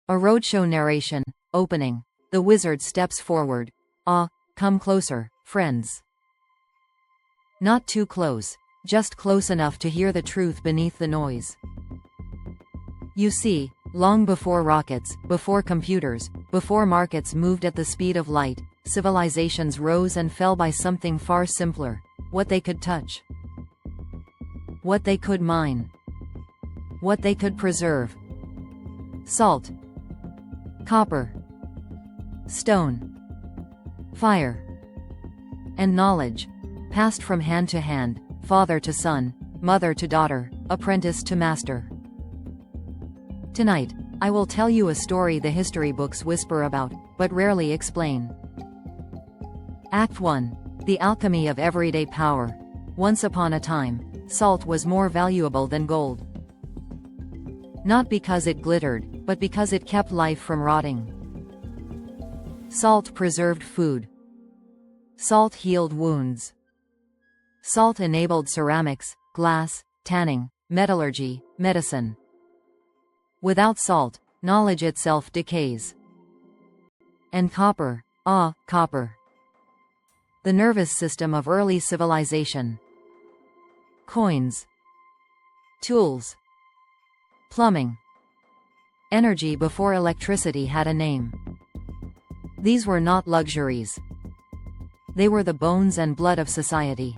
A roadshow narration. Opening. The wizard steps forward. Ah, come closer, friends. Not too close, just close enough to hear the truth beneath the noise. You see, long before rockets, before computers, before markets moved at the speed of light, civilizations rose and fell by something far simpler: what they could touch, what they could mine, what they could preserve. Salt, copper, stone, fire, and knowledge, passed from hand to hand, father to son, mother to daughter, apprentice to master. Tonight, I will tell you a story the history books whisper about, but rarely explain. Act 1. The Alchemy of Everyday Power. Once upon a time, salt was more valuable than gold. Not because it glittered, but because it kept life from rotting. Salt preserved food. Salt healed wounds. Salt enabled ceramics, glass, tanning, metallurgy, medicine. Without salt, knowledge itself decays. And copper, copper. The nervous system of early civilization. Coins. Tools. Plumbing. Energy before electricity had a name. These were not luxuries. They were the bones and blood of society.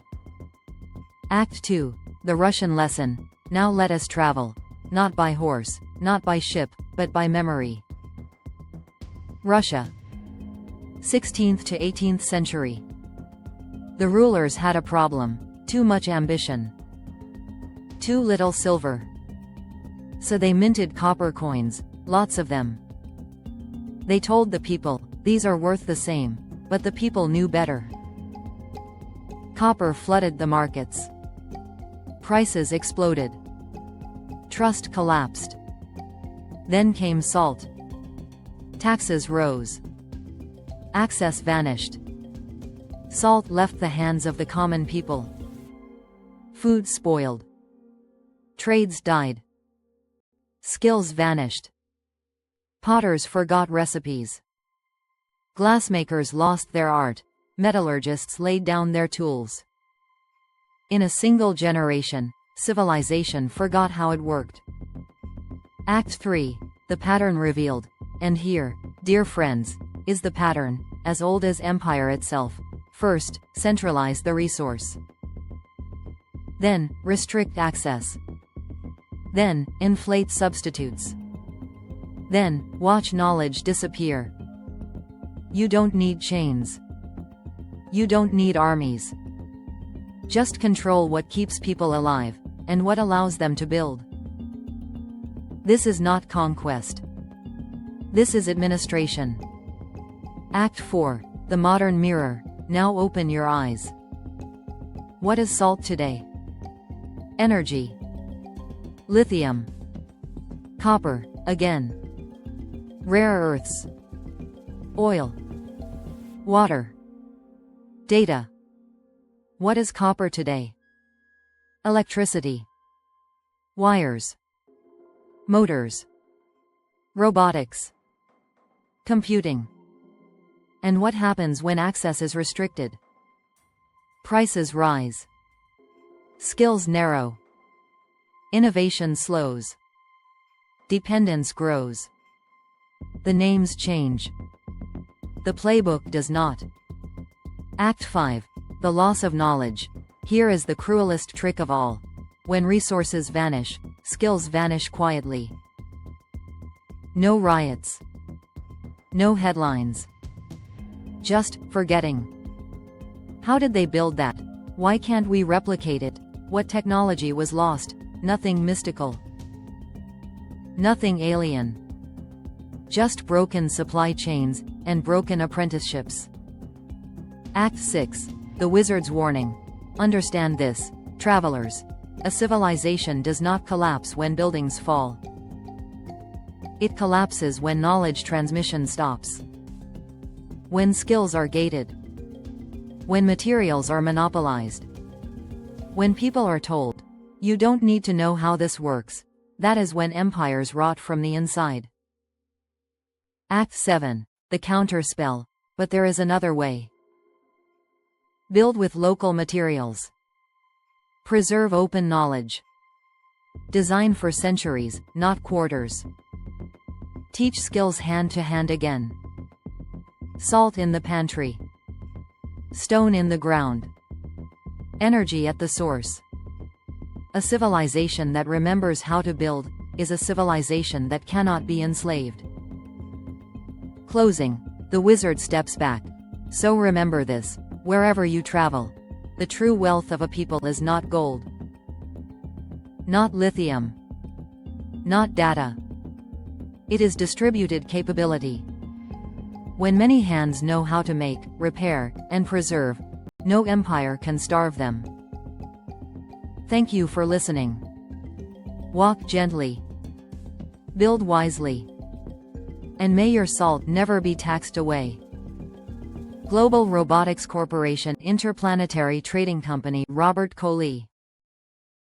Act 2. The Russian lesson. Now let us travel. Not by horse, not by ship, but by memory. Russia. 16th to 18th century. The rulers had a problem: too much ambition. Too little silver. So they minted copper coins, lots of them. They told the people, these are worth the same, but the people knew better. Copper flooded the markets. Prices exploded. Trust collapsed. Then came salt. Taxes rose. Access vanished. Salt left the hands of the common people. Food spoiled. Trades died. Skills vanished. Potters forgot recipes. Glassmakers lost their art. Metallurgists laid down their tools. In a single generation, civilization forgot how it worked. Act 3. The pattern revealed. And here, dear friends, is the pattern, as old as empire itself. First, centralize the resource. Then, restrict access. Then, inflate substitutes. Then, watch knowledge disappear. You don't need chains. You don't need armies. Just control what keeps people alive, and what allows them to build. This is not conquest. This is administration. Act 4. The modern mirror. Now open your eyes. What is salt today? Energy. Lithium. Copper, again. Rare earths. Oil. Water. Data. What is copper today? Electricity. Wires. Motors. Robotics. Computing. And what happens when access is restricted? Prices rise. Skills narrow. Innovation slows. Dependence grows. The names change. The playbook does not. Act 5. The loss of knowledge. Here is the cruelest trick of all. When resources vanish, skills vanish quietly. No riots. No headlines. Just forgetting. How did they build that? Why can't we replicate it? What technology was lost? Nothing mystical. Nothing alien. Just broken supply chains, and broken apprenticeships. Act 6. The Wizard's Warning. Understand this, travelers. A civilization does not collapse when buildings fall. It collapses when knowledge transmission stops. When skills are gated. When materials are monopolized. When people are told, you don't need to know how this works, that is when empires rot from the inside. Act 7. The counter spell. But there is another way. Build with local materials. Preserve open knowledge. Design for centuries, not quarters. Teach skills hand to hand again. Salt in the pantry. Stone in the ground. Energy at the source. A civilization that remembers how to build is a civilization that cannot be enslaved. Closing. The wizard steps back. So remember this, wherever you travel. The true wealth of a people is not gold. Not lithium. Not data. It is distributed capability. When many hands know how to make, repair, and preserve, no empire can starve them. Thank you for listening. Walk gently. Build wisely. And may your salt never be taxed away. Global Robotics Corporation Interplanetary Trading Company Robert Coley.